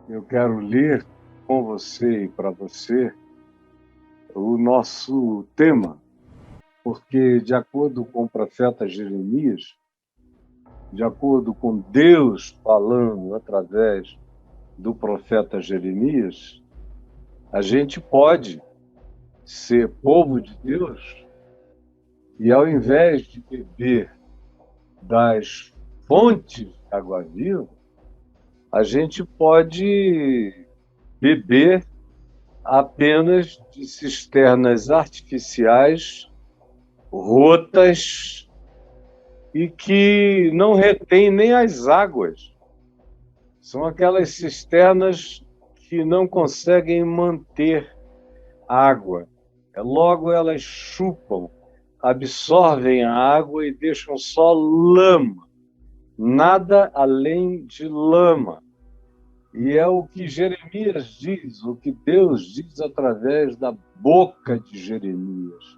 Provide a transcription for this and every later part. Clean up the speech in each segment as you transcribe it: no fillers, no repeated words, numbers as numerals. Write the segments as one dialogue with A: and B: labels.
A: Eu quero ler com você e para você o nosso tema, porque, de acordo com o profeta Jeremias, de acordo com Deus falando através do profeta Jeremias, a gente pode ser povo de Deus e, ao invés de beber das fontes de água viva, a gente pode beber apenas de cisternas artificiais, rotas e que não retêm nem as águas. São aquelas cisternas que não conseguem manter água. Logo elas chupam, absorvem a água e deixam só lama, nada além de lama. E é o que Jeremias diz, o que Deus diz através da boca de Jeremias.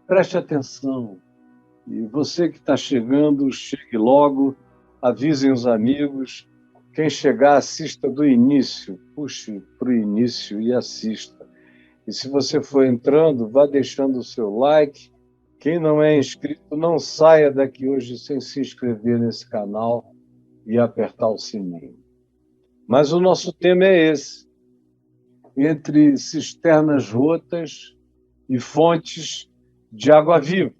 A: Preste atenção. E você que está chegando, chegue logo, avisem os amigos. Quem chegar, assista do início, puxe para o início e assista. E se você for entrando, vá deixando o seu like. Quem não é inscrito, não saia daqui hoje sem se inscrever nesse canal e apertar o sininho. Mas o nosso tema é esse: entre cisternas rotas e fontes de água viva.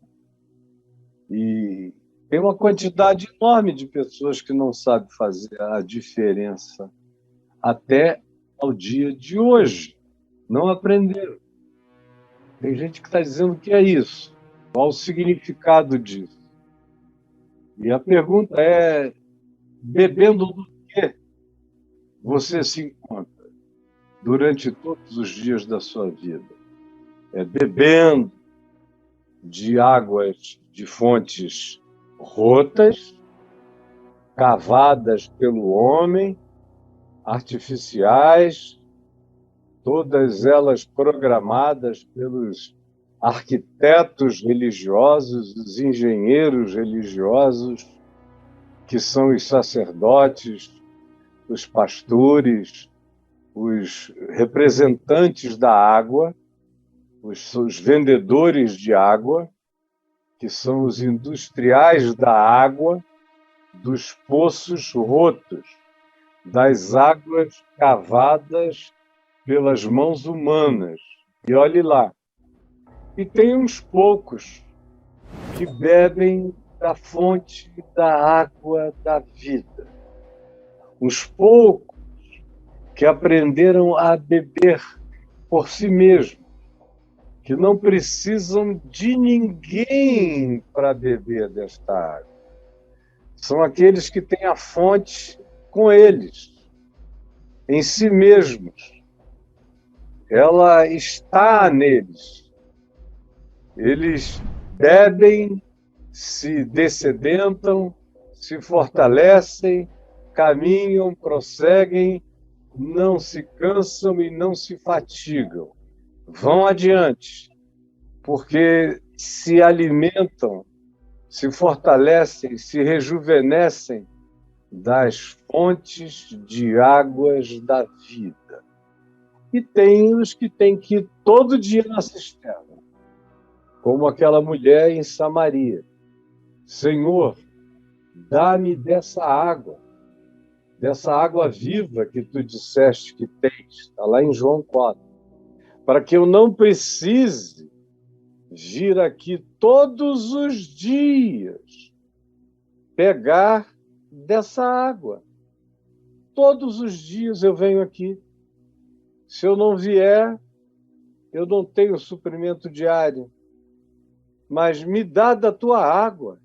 A: E tem uma quantidade enorme de pessoas que não sabem fazer a diferença até ao dia de hoje. Não aprenderam. Tem gente que está dizendo que é isso. Qual o significado disso? E a pergunta é: bebendo do que você se encontra durante todos os dias da sua vida? É bebendo de águas de fontes rotas, cavadas pelo homem, artificiais, todas elas programadas pelos arquitetos religiosos, os engenheiros religiosos, que são os sacerdotes, os pastores, os representantes da água, os vendedores de água, que são os industriais da água, dos poços rotos, das águas cavadas pelas mãos humanas. E olhe lá. E tem uns poucos que bebem da fonte da água da vida. Uns poucos que aprenderam a beber por si mesmos, que não precisam de ninguém para beber desta água. São aqueles que têm a fonte com eles, em si mesmos. Ela está neles. Eles bebem, se dessedentam, se fortalecem, caminham, prosseguem, não se cansam e não se fatigam. Vão adiante, porque se alimentam, se fortalecem, se rejuvenescem das fontes de águas da vida. E tem os que têm que ir todo dia na cisterna, como aquela mulher em Samaria. Senhor, dá-me dessa água viva que tu disseste que tens, está lá em João 4, para que eu não precise vir aqui todos os dias pegar dessa água. Todos os dias eu venho aqui. Se eu não vier, eu não tenho suprimento diário. Mas me dá da tua água,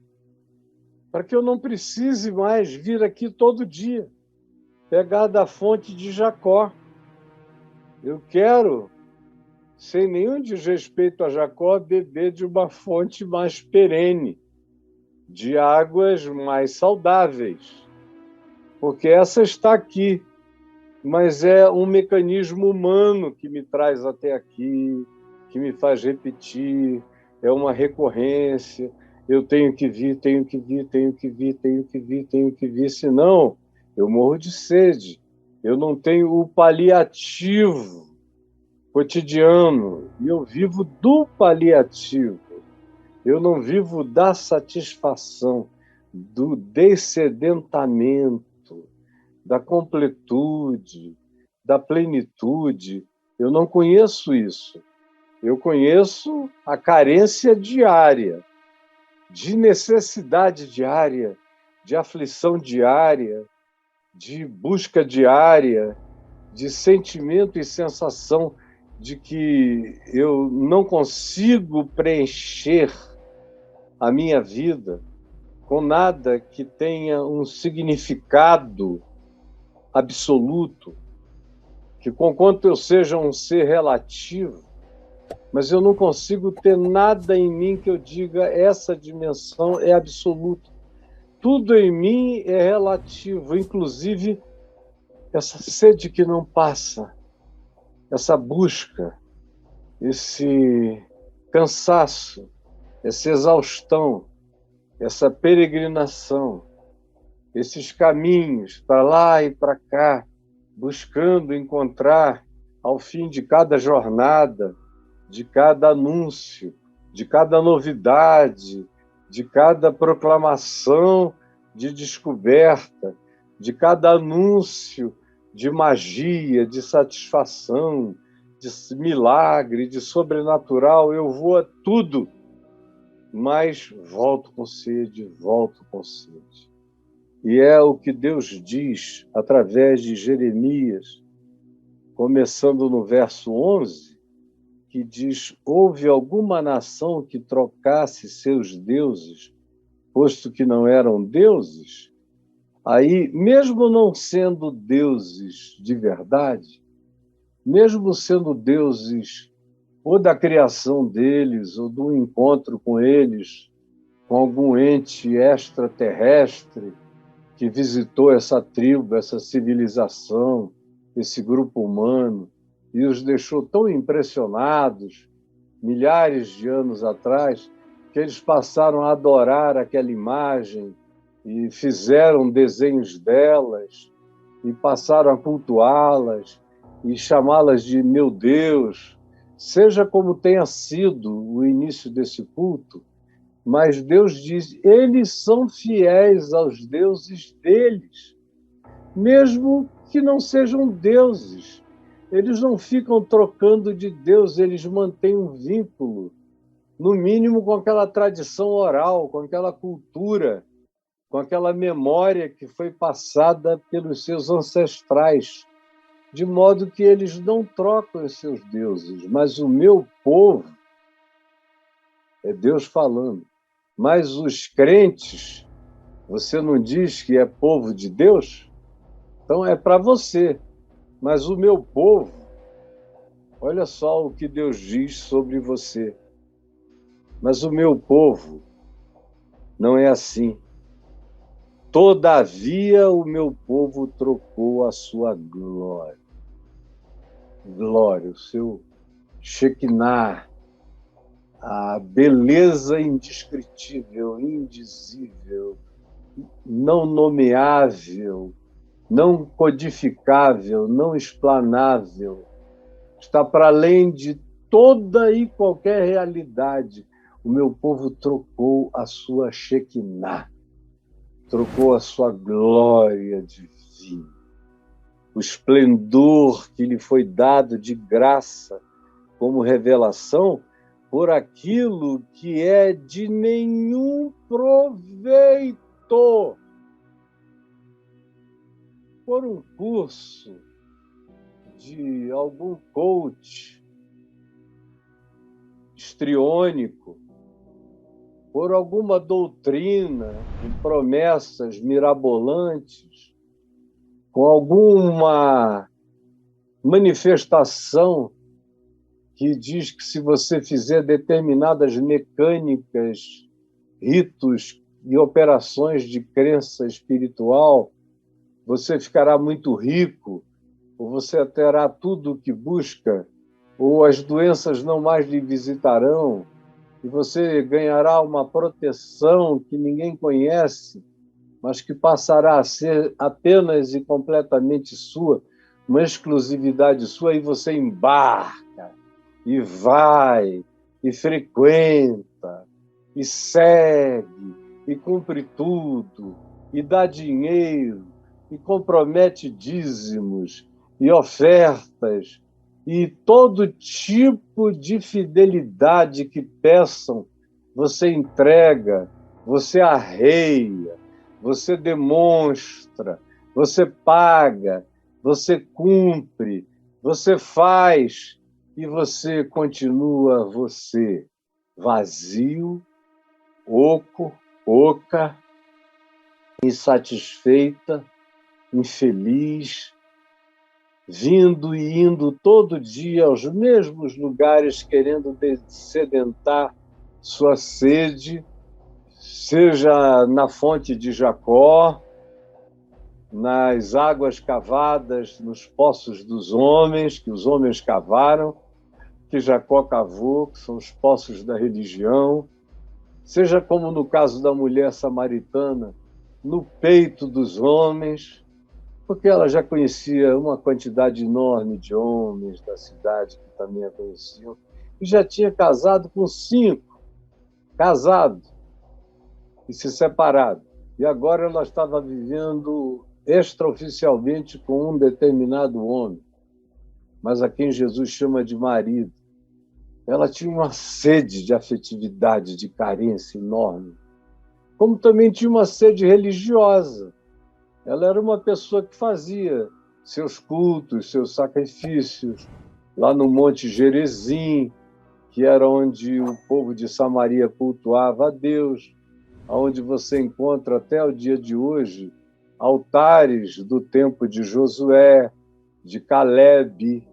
A: para que eu não precise mais vir aqui todo dia, pegar da fonte de Jacó. Eu quero, sem nenhum desrespeito a Jacó, beber de uma fonte mais perene, de águas mais saudáveis, porque essa está aqui, mas é um mecanismo humano que me traz até aqui, que me faz repetir, é uma recorrência. Eu tenho que vir, senão eu morro de sede. Eu não tenho o paliativo cotidiano, e eu vivo do paliativo. Eu não vivo da satisfação, do dessedentamento, da completude, da plenitude. Eu não conheço isso. Eu conheço a carência diária, de necessidade diária, de aflição diária, de busca diária, de sentimento e sensação de que eu não consigo preencher a minha vida com nada que tenha um significado absoluto, que conquanto eu seja um ser relativo, mas eu não consigo ter nada em mim que eu diga essa dimensão é absoluta. Tudo em mim é relativo, inclusive essa sede que não passa, essa busca, esse cansaço, essa exaustão, essa peregrinação, esses caminhos para lá e para cá, buscando encontrar, ao fim de cada jornada, de cada anúncio, de cada novidade, de cada proclamação de descoberta, de cada anúncio de magia, de satisfação, de milagre, de sobrenatural. Eu vou a tudo, mas volto com sede, volto com sede. E é o que Deus diz através de Jeremias, começando no verso 11, que diz: houve alguma nação que trocasse seus deuses, posto que não eram deuses? Aí, mesmo não sendo deuses de verdade, mesmo sendo deuses ou da criação deles, ou do encontro com eles, com algum ente extraterrestre que visitou essa tribo, essa civilização, esse grupo humano, e os deixou tão impressionados, milhares de anos atrás, que eles passaram a adorar aquela imagem e fizeram desenhos delas e passaram a cultuá-las e chamá-las de meu Deus, seja como tenha sido o início desse culto, mas Deus diz, eles são fiéis aos deuses deles, mesmo que não sejam deuses. Eles não ficam trocando de Deus, eles mantêm um vínculo, no mínimo com aquela tradição oral, com aquela cultura, com aquela memória que foi passada pelos seus ancestrais, de modo que eles não trocam os seus deuses, mas o meu povo, é Deus falando, mas os crentes, você não diz que é povo de Deus? Então é para você, mas o meu povo, olha só o que Deus diz sobre você, mas o meu povo não é assim. Todavia o meu povo trocou a sua glória. Glória, o seu Shekinah, a beleza indescritível, indizível, não nomeável, não codificável, não explanável, está para além de toda e qualquer realidade. O meu povo trocou a sua Shekinah, trocou a sua glória divina, o esplendor que lhe foi dado de graça como revelação por aquilo que é de nenhum proveito. Por um curso de algum coach histriônico, por alguma doutrina de promessas mirabolantes, com alguma manifestação que diz que se você fizer determinadas mecânicas, ritos e operações de crença espiritual, você ficará muito rico, ou você terá tudo o que busca, ou as doenças não mais lhe visitarão, e você ganhará uma proteção que ninguém conhece. mas que passará a ser apenas e completamente sua, uma exclusividade sua, e você embarca, e vai, e frequenta, e segue, e cumpre tudo, e dá dinheiro, e compromete dízimos, e ofertas, e todo tipo de fidelidade que peçam, você entrega, você arreia, você demonstra, você paga, você cumpre, você faz e você continua você, vazio, oco, oca, insatisfeita, infeliz, vindo e indo todo dia aos mesmos lugares, querendo sedentar sua sede, seja na fonte de Jacó, nas águas cavadas, nos poços dos homens, que os homens cavaram, que Jacó cavou, que são os poços da religião, seja como no caso da mulher samaritana, no peito dos homens, porque ela já conhecia uma quantidade enorme de homens da cidade que também a conheciam, e já tinha casado com 5, casado e se separado. E agora ela estava vivendo extraoficialmente com um determinado homem, mas a quem Jesus chama de marido. Ela tinha uma sede de afetividade, de carência enorme, como também tinha uma sede religiosa. Ela era uma pessoa que fazia seus cultos, seus sacrifícios, lá no Monte Gerizim, que era onde o povo de Samaria cultuava a Deus, onde você encontra até o dia de hoje altares do tempo de Josué, de Calebe,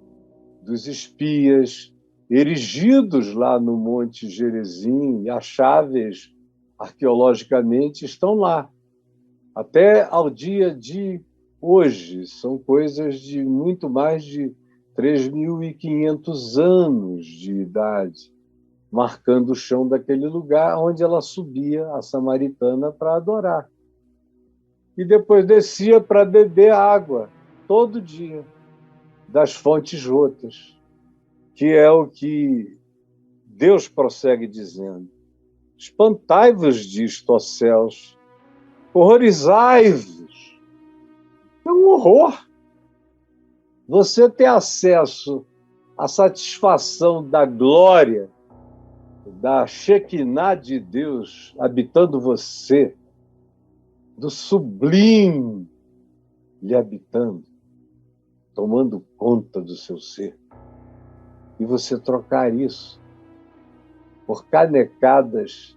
A: dos espias, erigidos lá no Monte Gerizim, e acháveis arqueologicamente estão lá. Até ao dia de hoje, são coisas de muito mais de 3.500 anos de idade, marcando o chão daquele lugar onde ela subia, a samaritana, para adorar. E depois descia para beber água, todo dia, das fontes rotas, que é o que Deus prossegue dizendo. Espantai-vos disto, ó céus, horrorizai-vos. É um horror. Você ter acesso à satisfação da glória, da Shekinah de Deus habitando você, do sublime lhe habitando, tomando conta do seu ser. E você trocar isso por canecadas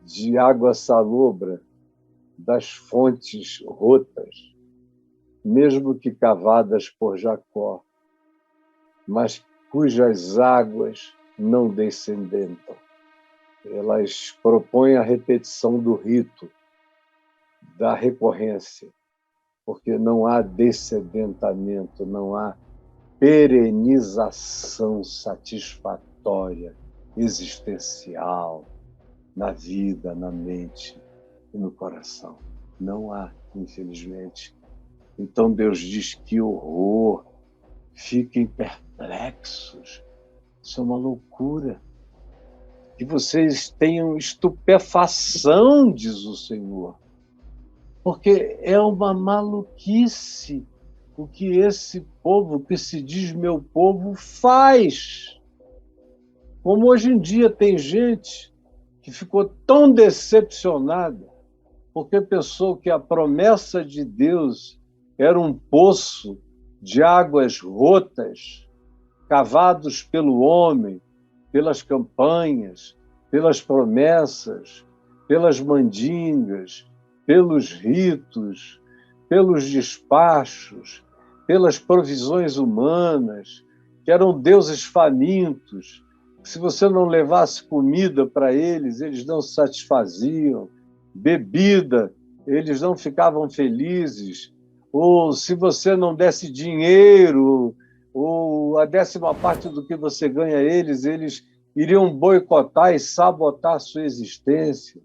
A: de água salobra das fontes rotas, mesmo que cavadas por Jacó, mas cujas águas não descendentam. Elas propõem a repetição do rito, da recorrência, porque não há descedentamento, não há perenização satisfatória, existencial, na vida, na mente e no coração. Não há, infelizmente. Então Deus diz: que horror, fiquem perplexos. Isso é uma loucura. Que vocês tenham estupefação, diz o Senhor. Porque é uma maluquice o que esse povo, que se diz meu povo, faz. Como hoje em dia tem gente que ficou tão decepcionada porque pensou que a promessa de Deus era um poço de águas rotas, cavados pelo homem, pelas campanhas, pelas promessas, pelas mandingas, pelos ritos, pelos despachos, pelas provisões humanas, que eram deuses famintos. Se você não levasse comida para eles, eles não se satisfaziam. Bebida, eles não ficavam felizes. Ou se você não desse dinheiro, ou a 10ª parte do que você ganha a eles, eles iriam boicotar e sabotar a sua existência.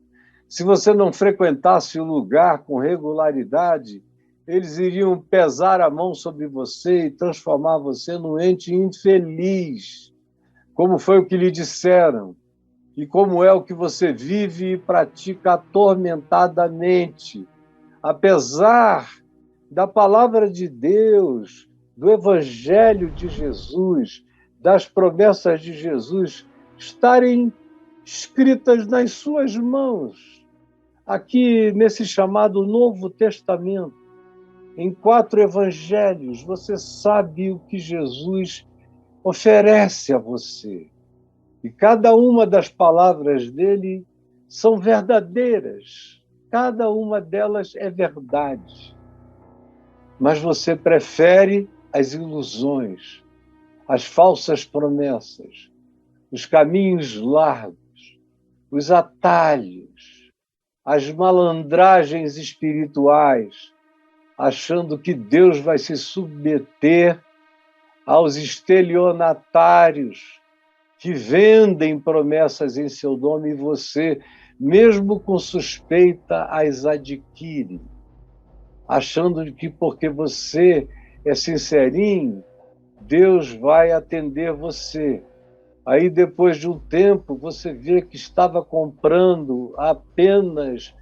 A: Se você não frequentasse o lugar com regularidade, eles iriam pesar a mão sobre você e transformar você num ente infeliz, como foi o que lhe disseram, e como é o que você vive e pratica atormentadamente. Apesar da palavra de Deus, do Evangelho de Jesus, das promessas de Jesus estarem escritas nas suas mãos, aqui nesse chamado Novo Testamento, em 4 evangelhos, você sabe o que Jesus oferece a você. E cada uma das palavras dele são verdadeiras. Cada uma delas é verdade. Mas você prefere as ilusões, as falsas promessas, os caminhos largos, os atalhos, as malandragens espirituais, achando que Deus vai se submeter aos estelionatários que vendem promessas em seu nome e você, mesmo com suspeita, as adquire, achando que porque você é sincerinho, Deus vai atender você. Aí, depois de um tempo, você vê que estava comprando apenas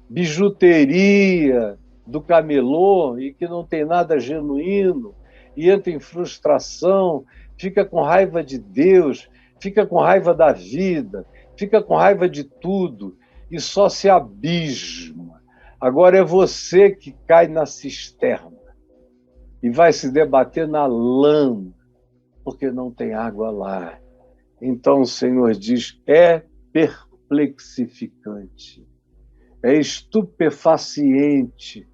A: bijuteria do camelô e que não tem nada genuíno, e entra em frustração, fica com raiva de Deus, fica com raiva da vida, fica com raiva de tudo e só se abisma. Agora é você que cai na cisterna e vai se debater na lama, porque não tem água lá. Então o Senhor diz, é perplexificante, é estupefaciente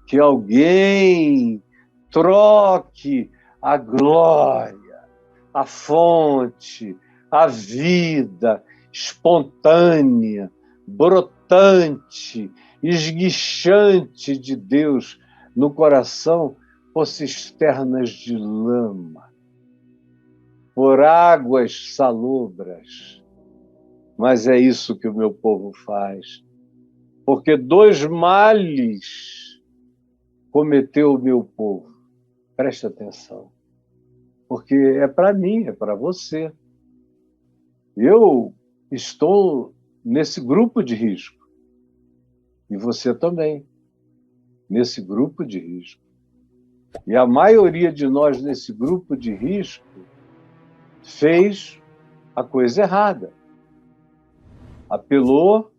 A: que alguém troque a glória, a fonte, a vida espontânea, brotante, esguichante de Deus no coração por cisternas de lama, por águas salobras. Mas é isso que o meu povo faz. Porque 2 males cometeu o meu povo. Preste atenção. Porque é para mim, é para você. Eu estou nesse grupo de risco. E você também, nesse grupo de risco. E a maioria de nós nesse grupo de risco fez a coisa errada. Apelou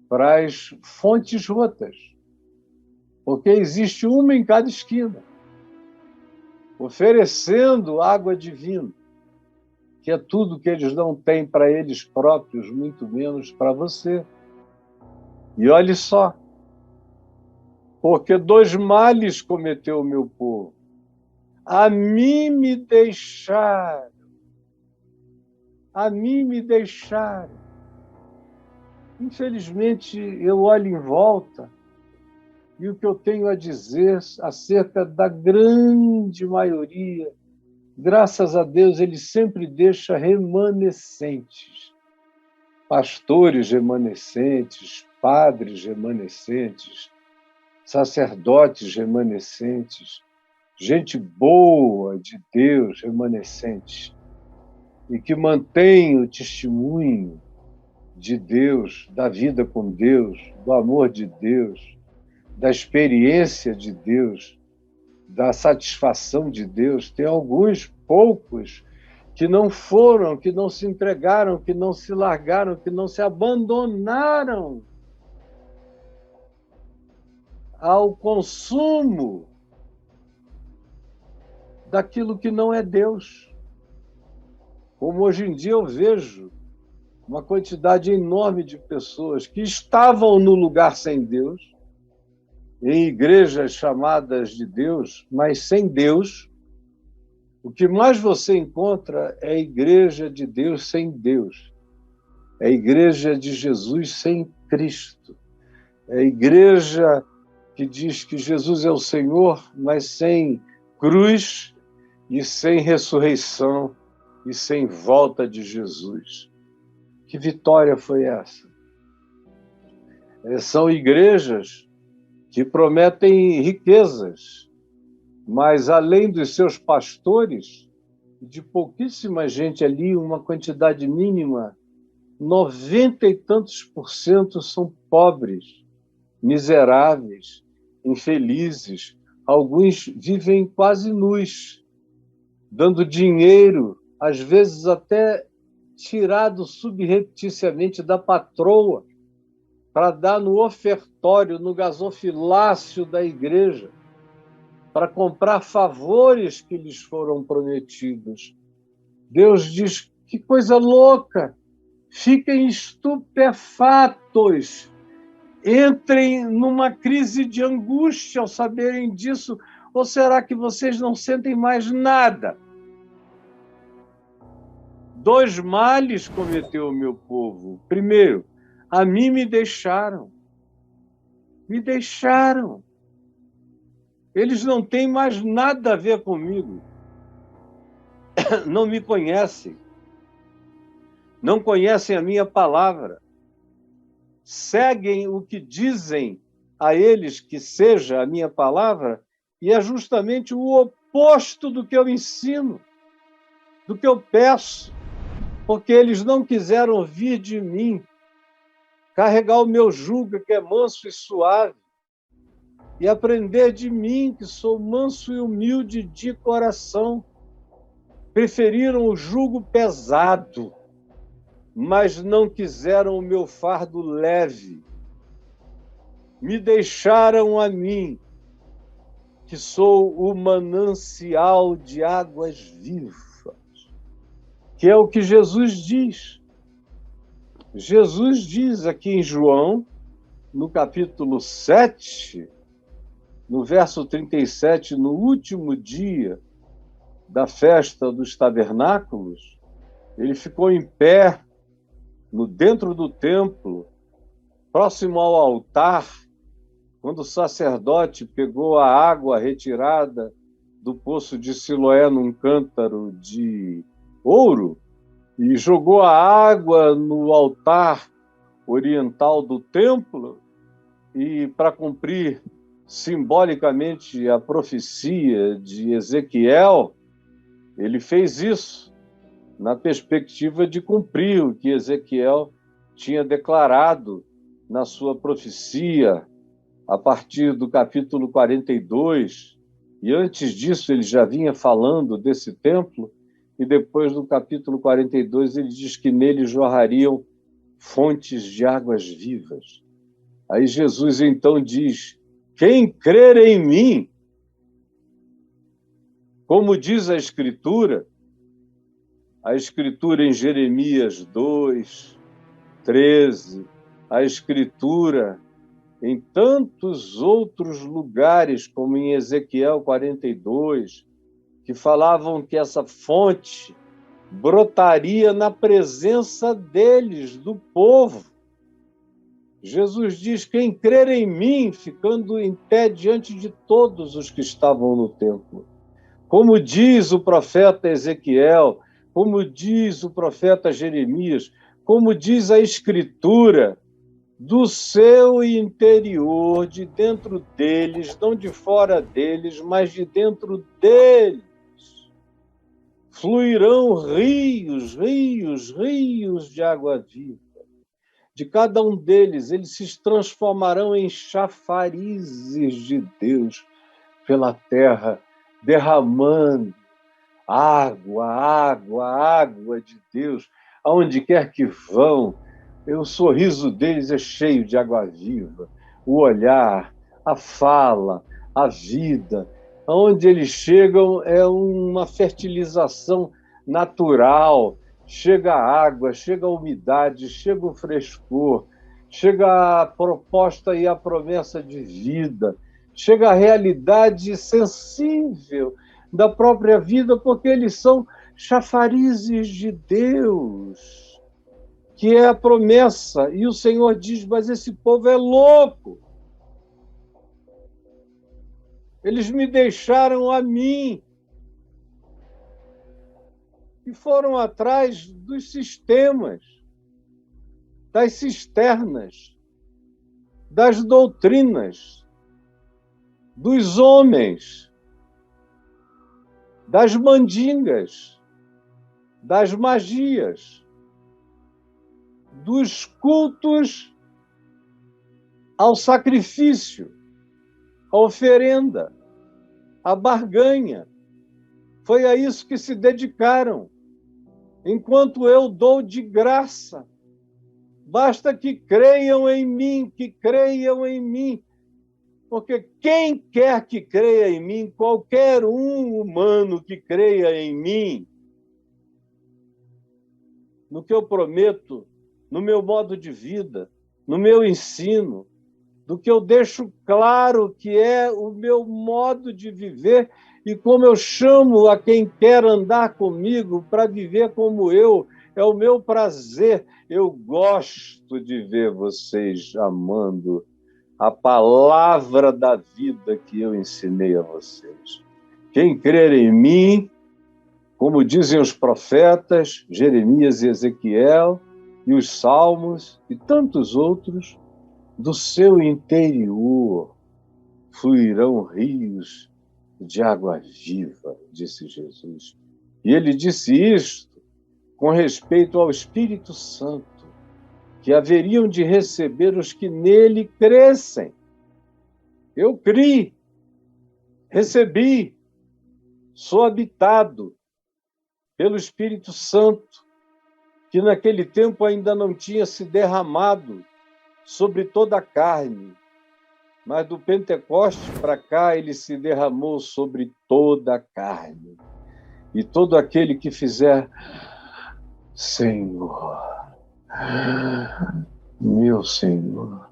A: para as fontes rotas. Porque existe uma em cada esquina, oferecendo água divina, que é tudo que eles não têm para eles próprios, muito menos para você. E olhe só, porque 2 males cometeu o meu povo. A mim me deixaram. A mim me deixaram. Infelizmente, eu olho em volta e o que eu tenho a dizer acerca da grande maioria, graças a Deus, ele sempre deixa remanescentes. Pastores remanescentes, padres remanescentes, sacerdotes remanescentes, gente boa de Deus remanescente, e que mantém o testemunho de Deus, da vida com Deus, do amor de Deus, da experiência de Deus, da satisfação de Deus. Tem alguns poucos que não foram, que não se entregaram, que não se largaram, que não se abandonaram ao consumo daquilo que não é Deus. Como hoje em dia eu vejo uma quantidade enorme de pessoas que estavam no lugar sem Deus, em igrejas chamadas de Deus, mas sem Deus. O que mais você encontra é a igreja de Deus sem Deus. É a igreja de Jesus sem Cristo. É a igreja que diz que Jesus é o Senhor, mas sem cruz e sem ressurreição e sem volta de Jesus. Que vitória foi essa? São igrejas que prometem riquezas, mas além dos seus pastores, de pouquíssima gente ali, uma quantidade mínima, 90 e tantos por cento são pobres, miseráveis, infelizes. Alguns vivem quase nus, dando dinheiro, às vezes até tirado subrepticiamente da patroa, para dar no ofertório, no gasofilácio da igreja, para comprar favores que lhes foram prometidos. Deus diz: que coisa louca! Fiquem estupefatos, entrem numa crise de angústia ao saberem disso, ou será que vocês não sentem mais nada? 2 males cometeu o meu povo. Primeiro, a mim me deixaram. Me deixaram. Eles não têm mais nada a ver comigo. Não me conhecem. Não conhecem a minha palavra. Seguem o que dizem a eles que seja a minha palavra, e é justamente o oposto do que eu ensino, do que eu peço, porque eles não quiseram ouvir de mim, carregar o meu jugo, que é manso e suave, e aprender de mim, que sou manso e humilde de coração. Preferiram o jugo pesado, mas não quiseram o meu fardo leve. Me deixaram a mim, que sou o manancial de águas vivas, que é o que Jesus diz. Jesus diz aqui em João, no capítulo 7, no verso 37, no último dia da festa dos tabernáculos, ele ficou em pé dentro do templo, próximo ao altar, quando o sacerdote pegou a água retirada do poço de Siloé num cântaro de ouro e jogou a água no altar oriental do templo, e para cumprir simbolicamente a profecia de Ezequiel, ele fez isso na perspectiva de cumprir o que Ezequiel tinha declarado na sua profecia a partir do capítulo 42, e antes disso ele já vinha falando desse templo, e depois do capítulo 42 ele diz que nele jorrariam fontes de águas vivas. Aí Jesus então diz: quem crer em mim, como diz a Escritura em Jeremias 2, 13, a Escritura em tantos outros lugares, como em Ezequiel 42, que falavam que essa fonte brotaria na presença deles, do povo. Jesus diz: quem crer em mim, ficando em pé diante de todos os que estavam no templo. Como diz o profeta Ezequiel, como diz o profeta Jeremias, como diz a Escritura, do seu interior, de dentro deles, não de fora deles, mas de dentro deles, fluirão rios, rios, rios de água viva. De cada um deles, eles se transformarão em chafarizes de Deus pela terra, derramando água, água, água de Deus, aonde quer que vão. O sorriso deles é cheio de água viva, o olhar, a fala, a vida. Aonde eles chegam é uma fertilização natural. Chega a água, chega a umidade, chega o frescor, chega a proposta e a promessa de vida, chega a realidade sensível da própria vida, porque eles são chafarizes de Deus, que é a promessa. E o Senhor diz: mas esse povo é louco. Eles me deixaram a mim e foram atrás dos sistemas, das cisternas, das doutrinas, dos homens, das mandingas, das magias, dos cultos ao sacrifício, à oferenda, à barganha. Foi a isso que se dedicaram, enquanto eu dou de graça. Basta que creiam em mim, que creiam em mim. Porque quem quer que creia em mim, qualquer um humano que creia em mim, no que eu prometo, no meu modo de vida, no meu ensino, do que eu deixo claro que é o meu modo de viver e como eu chamo a quem quer andar comigo para viver como eu, é o meu prazer. Eu gosto de ver vocês amando a palavra da vida que eu ensinei a vocês. Quem crer em mim, como dizem os profetas, Jeremias e Ezequiel, e os Salmos e tantos outros, do seu interior fluirão rios de água viva, disse Jesus. E ele disse isto com respeito ao Espírito Santo, que haveriam de receber os que nele crescem. Eu criei, recebi, sou habitado pelo Espírito Santo, que naquele tempo ainda não tinha se derramado sobre toda a carne, mas do Pentecoste para cá ele se derramou sobre toda a carne. E todo aquele que fizer, Senhor, meu Senhor,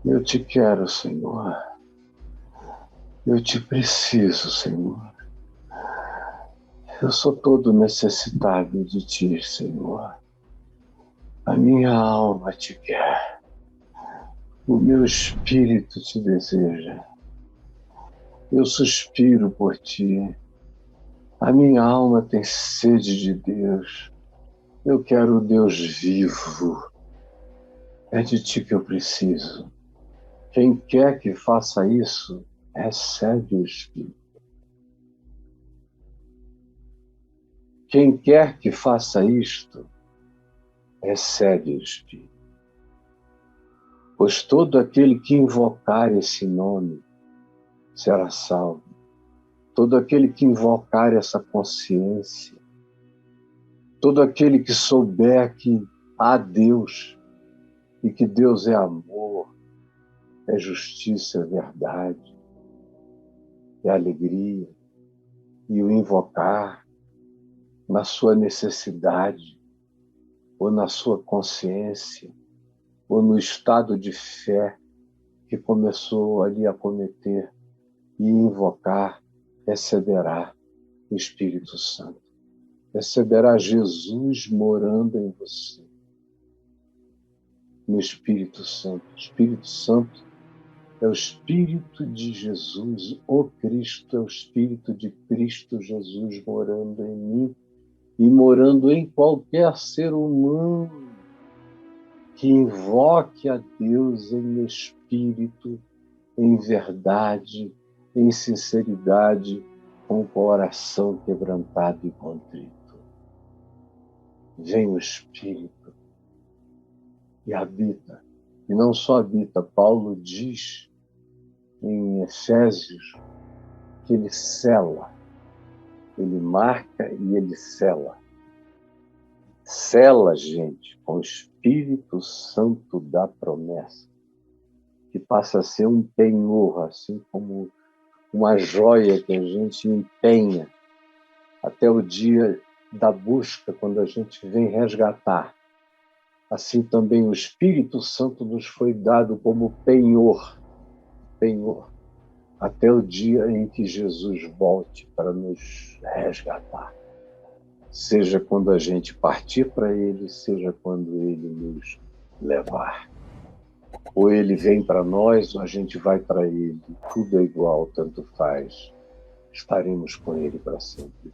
A: eu te quero, Senhor, eu te preciso, Senhor. Eu sou todo necessitado de ti, Senhor. A minha alma te quer. O meu espírito te deseja. Eu suspiro por ti. A minha alma tem sede de Deus. Eu quero o Deus vivo. É de ti que eu preciso. Quem quer que faça isso, recebe o Espírito. Quem quer que faça isto, recebe o Espírito. Pois todo aquele que invocar esse nome será salvo. Todo aquele que invocar essa consciência, todo aquele que souber que há Deus e que Deus é amor, é justiça, é verdade, é alegria, e o invocar na sua necessidade, ou na sua consciência, ou no estado de fé que começou ali a cometer e invocar, receberá o Espírito Santo. Receberá Jesus morando em você. No Espírito Santo. O Espírito Santo é o Espírito de Jesus. O Cristo é o Espírito de Cristo Jesus morando em mim e morando em qualquer ser humano que invoque a Deus em espírito, em verdade, em sinceridade, com o coração quebrantado e contrito. Vem o Espírito e habita. E não só habita, Paulo diz em Efésios que ele sela, ele marca e ele sela. Sela, gente, com o Espírito Santo da promessa, que passa a ser um penhor, assim como uma joia que a gente empenha até o dia da busca, quando a gente vem resgatar. Assim também o Espírito Santo nos foi dado como penhor, até o dia em que Jesus volte para nos resgatar. Seja quando a gente partir para Ele, seja quando Ele nos levar. Ou Ele vem para nós, ou a gente vai para Ele. Tudo é igual, tanto faz. Estaremos com Ele para sempre.